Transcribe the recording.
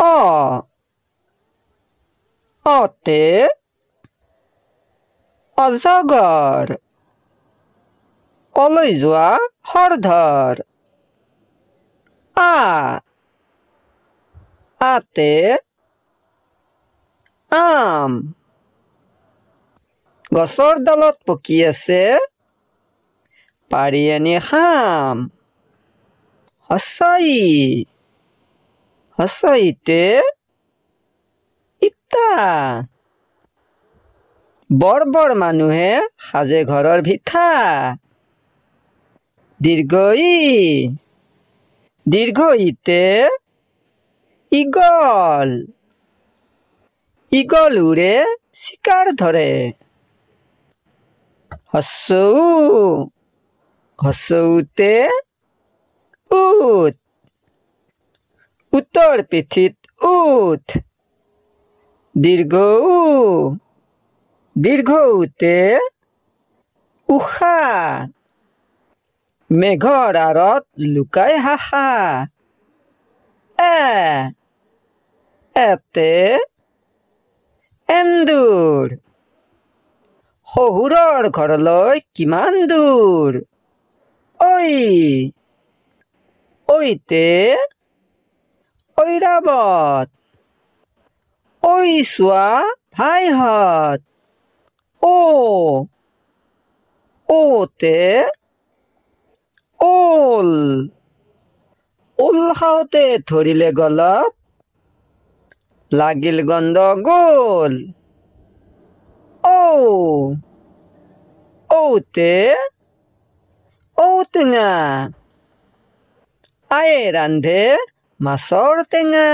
অ অতে অজগৰ অলৈ যোৱা হৰধৰ আতে আম গছৰ ডালত পকি আছে পাৰি আনি খাম হছইতে ইটা বৰ বৰ মানুহে সাজে ঘৰৰ ভিঠা দীৰ্ঘইতে ঈগল উৰে চিকাৰ ধৰে হচৌতে উটৰ পিঠিত উঠ দীৰ্ঘউতে উষা মেঘৰ আঁৰত লুকাই হাসা এতে এন্দুৰ শহুৰৰ ঘৰলৈ কিমান দূৰ ঐতে ঐৰাবত ঐ চোৱা ভাইহঁত ওতে ওল খাওঁতে ধৰিলে গলত লাগিল গণ্ডগোল ঔতে ঔটেঙা আয়ে ৰান্ধে মাছৰ টেঙা